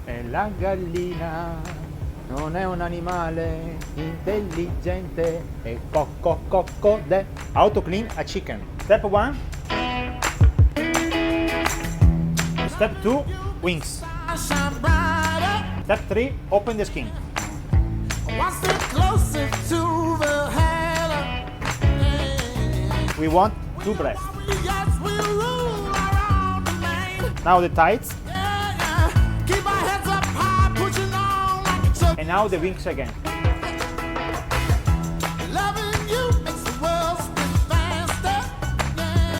E la gallina non è un animale intelligente, è coccode. How to clean a chicken. Step 1. Step 2, wings. Shine brighter, Step 3, open the skin. one step closer to the head. We want 2 breasts. Yes, we rule around the main. Now the tights, Yeah, yeah. Keep our heads up high, pushing on like a truck. and now the wings again.